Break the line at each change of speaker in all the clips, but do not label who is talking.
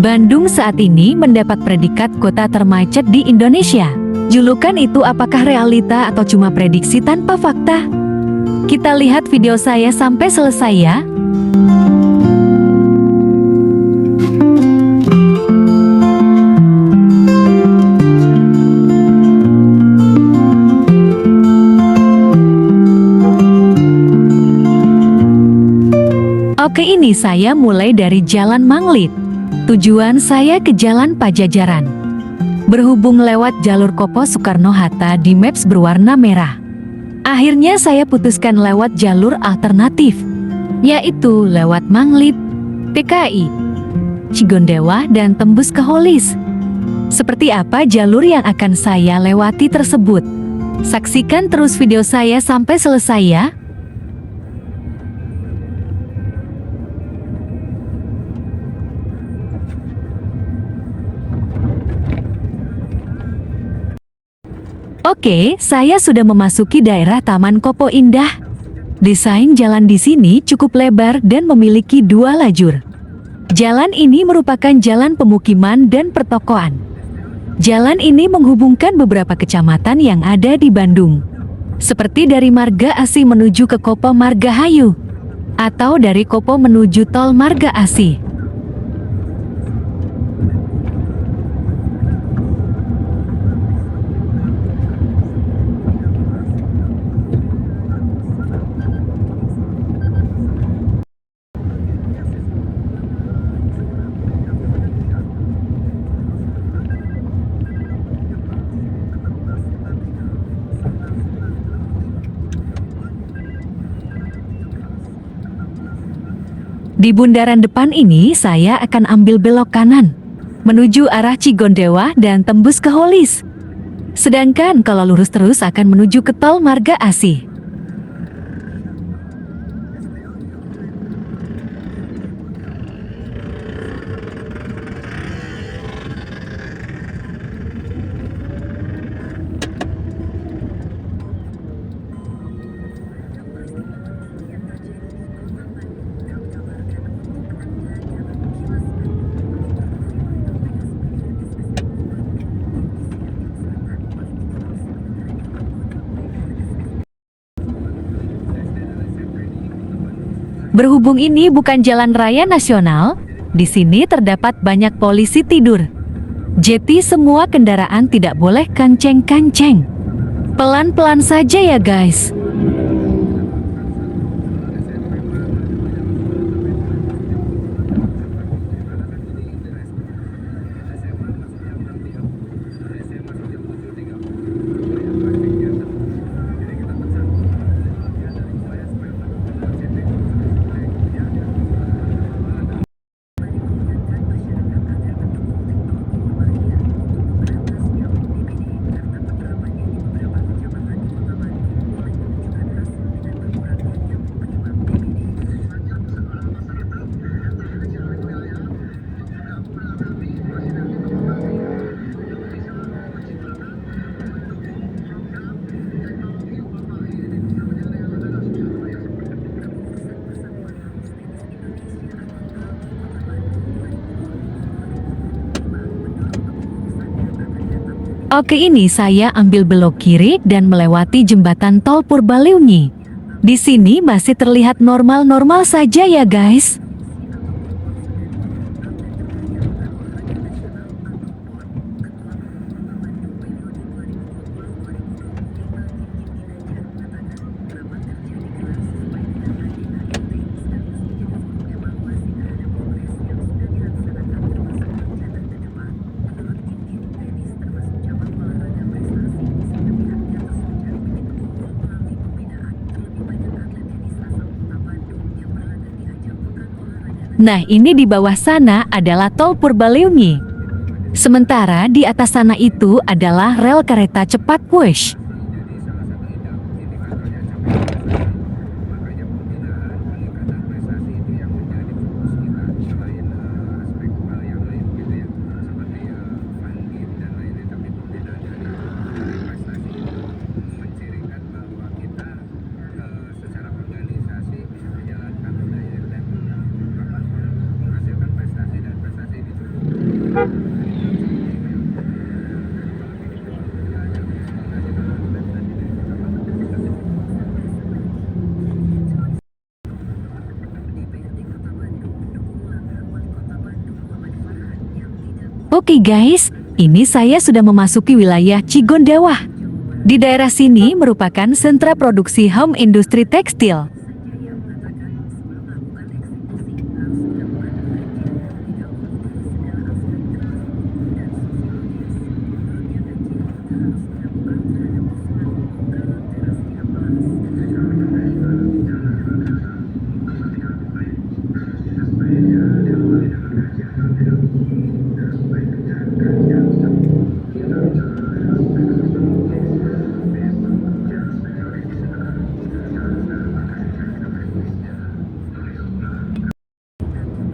Bandung saat ini mendapat predikat kota termacet di Indonesia. Julukan itu apakah realita atau cuma prediksi tanpa fakta? Kita lihat video saya sampai selesai ya. Oke, ini saya mulai dari Jalan Manglit. Tujuan saya ke Jalan Pajajaran. Berhubung lewat jalur Kopo Soekarno-Hatta di Maps berwarna merah. Akhirnya saya putuskan lewat jalur alternatif, yaitu lewat Manglit, PKI, Cigondewa dan tembus ke Holis. Seperti apa jalur yang akan saya lewati tersebut? Saksikan terus video saya sampai selesai ya. Oke, saya sudah memasuki daerah Taman Kopo Indah. Desain jalan di sini cukup lebar dan memiliki 2 lajur. Jalan ini merupakan jalan pemukiman dan pertokoan. Jalan ini menghubungkan beberapa kecamatan yang ada di Bandung, seperti dari Marga Asih menuju ke Kopo Margahayu, atau dari Kopo menuju Tol Marga Asih. Di bundaran depan ini saya akan ambil belok kanan, menuju arah Cigondewa dan tembus ke Holis. Sedangkan kalau lurus terus akan menuju ke Tol Marga Asih. Berhubung ini bukan jalan raya nasional, di sini terdapat banyak polisi tidur. Jadi semua kendaraan tidak boleh kanceng-kanceng. Pelan-pelan saja ya guys. Oke, ini saya ambil belok kiri dan melewati jembatan tol Purbalunyi. Di sini masih terlihat normal-normal saja ya guys. Nah, ini di bawah sana adalah Tol Purbalunyi. Sementara di atas sana itu adalah rel kereta cepat Wush. Oke guys, ini saya sudah memasuki wilayah Cigondawah. Di daerah sini merupakan sentra produksi home industri tekstil.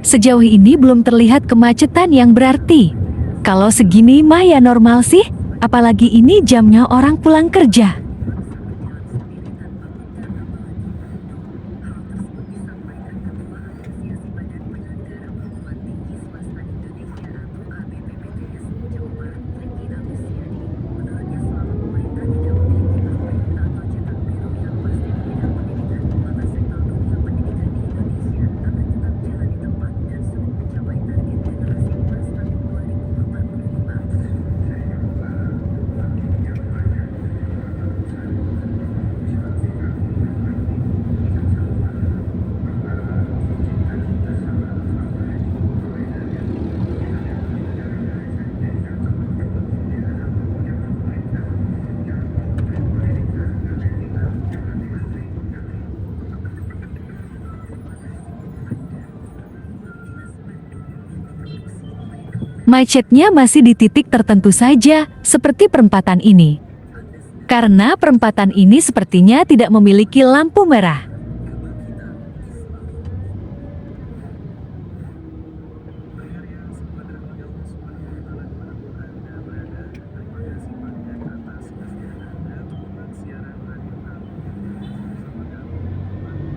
Sejauh ini belum terlihat kemacetan yang berarti. Kalau segini mah ya normal sih, apalagi ini jamnya orang pulang kerja. Macetnya masih di titik tertentu saja, seperti perempatan ini. Karena perempatan ini sepertinya tidak memiliki lampu merah.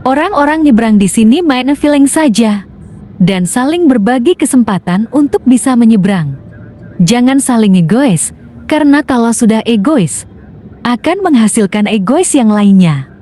Orang-orang nyebrang di sini main feeling saja dan saling berbagi kesempatan untuk bisa menyeberang. Jangan saling egois, karena kalau sudah egois, akan menghasilkan egois yang lainnya.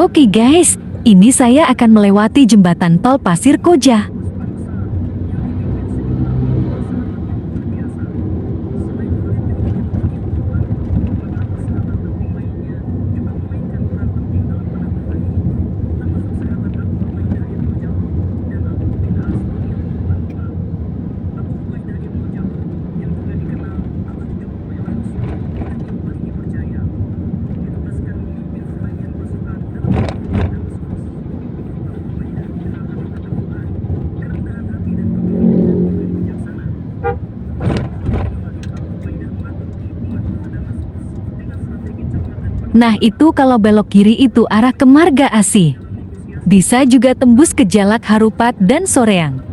Oke guys, ini saya akan melewati jembatan tol Pasir Koja. Nah itu kalau belok kiri itu arah ke Marga Asih. Bisa juga tembus ke Jalak Harupat dan Soreang.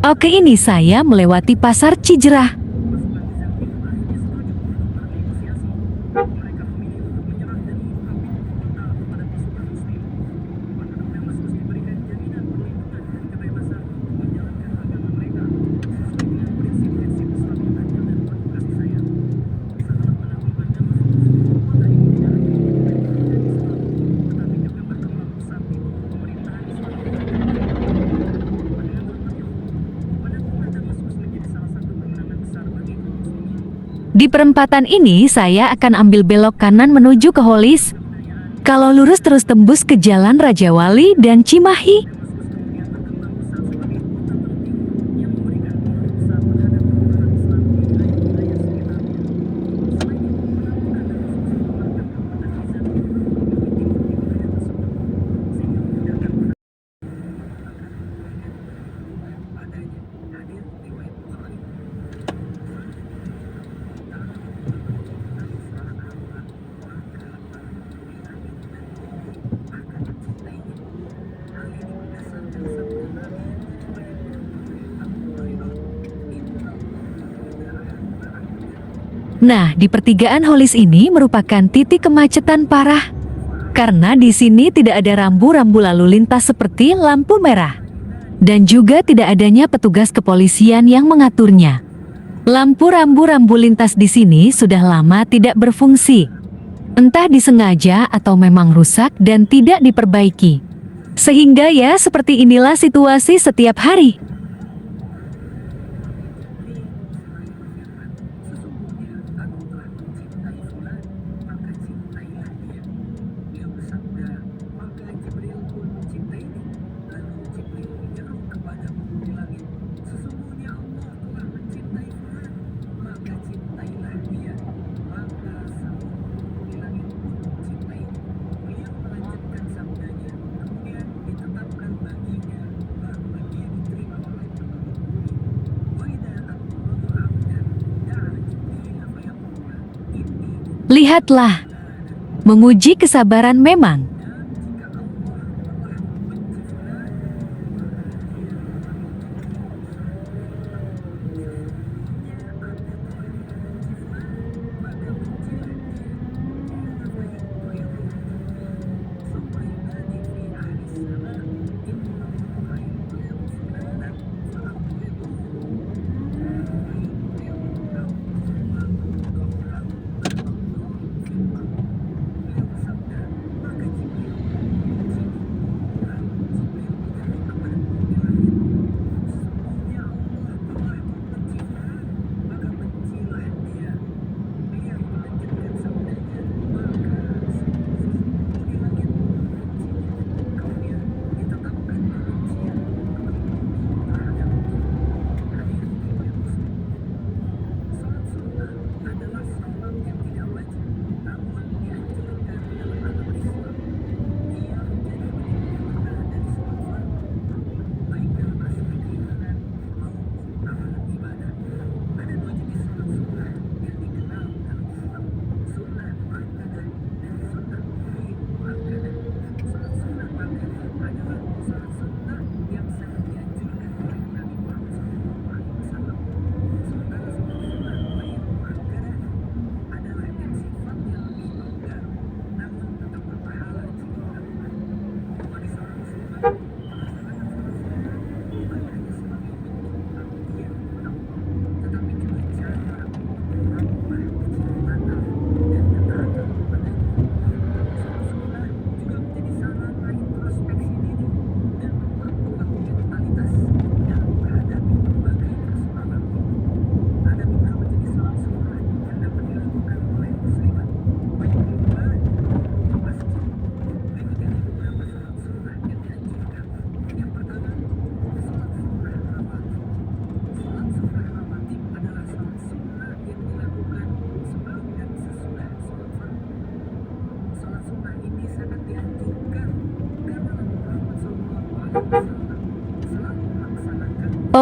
Oke, ini saya melewati Pasar Cijerah. Di perempatan ini saya akan ambil belok kanan menuju ke Holis. Kalau lurus terus tembus ke Jalan Raja Wali dan Cimahi. Nah, di pertigaan Holis ini merupakan titik kemacetan parah. Karena di sini tidak ada rambu-rambu lalu lintas seperti lampu merah. Dan juga tidak adanya petugas kepolisian yang mengaturnya. Lampu rambu-rambu lintas di sini sudah lama tidak berfungsi. Entah disengaja atau memang rusak dan tidak diperbaiki. Sehingga ya seperti inilah situasi setiap hari. Lihatlah, menguji kesabaran memang.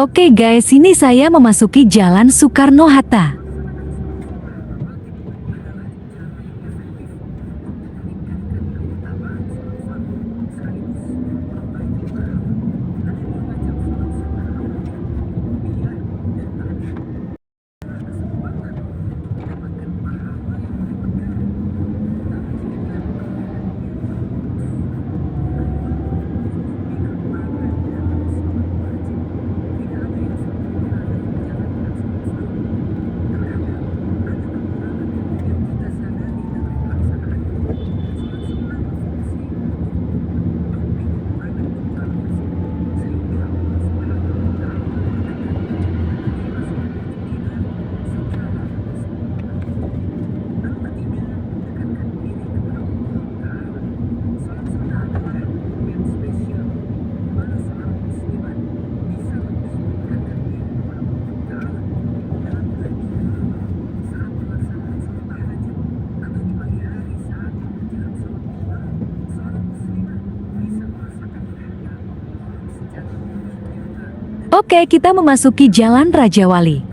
Oke guys, ini saya memasuki Jalan Soekarno-Hatta. Oke, kita memasuki Jalan Raja Wali.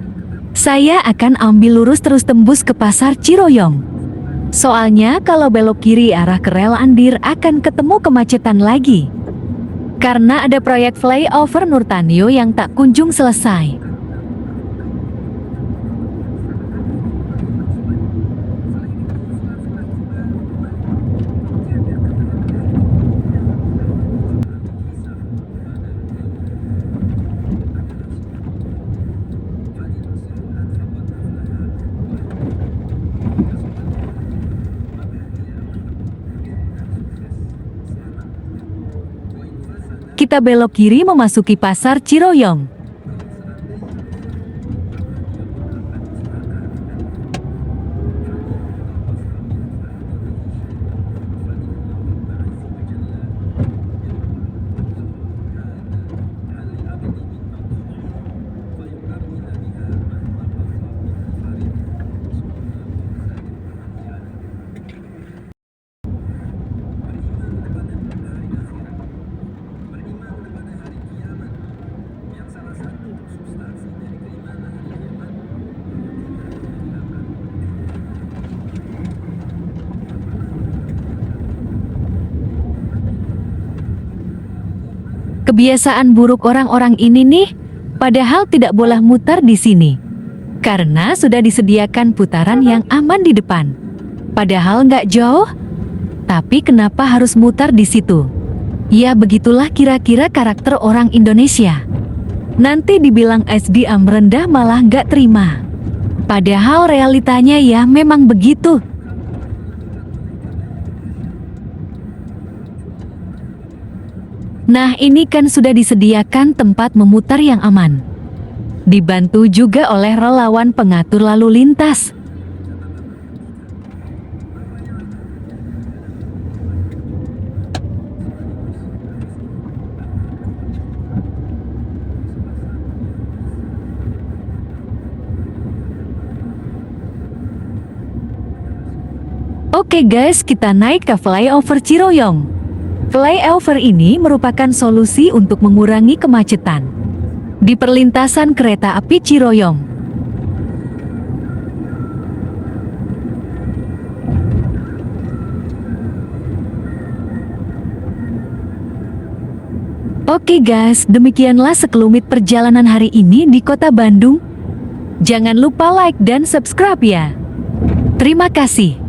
Saya akan ambil lurus terus tembus ke Pasar Ciroyong. Soalnya kalau belok kiri arah ke rel Andir akan ketemu kemacetan lagi. Karena ada proyek flyover Nurtanio yang tak kunjung selesai. Kita belok kiri memasuki Pasar Ciroyong. Kebiasaan buruk orang-orang ini nih, padahal tidak boleh mutar di sini. Karena sudah disediakan putaran yang aman di depan. Padahal nggak jauh, tapi kenapa harus mutar di situ? Ya begitulah kira-kira karakter orang Indonesia. Nanti dibilang SDM rendah malah nggak terima. Padahal realitanya ya memang begitu. Nah, ini kan sudah disediakan tempat memutar yang aman. Dibantu juga oleh relawan pengatur lalu lintas. Oke guys, kita naik ke flyover Ciroyong. Flyover ini merupakan solusi untuk mengurangi kemacetan di perlintasan kereta api Ciroyong. Oke guys, demikianlah sekelumit perjalanan hari ini di Kota Bandung. Jangan lupa like dan subscribe ya. Terima kasih.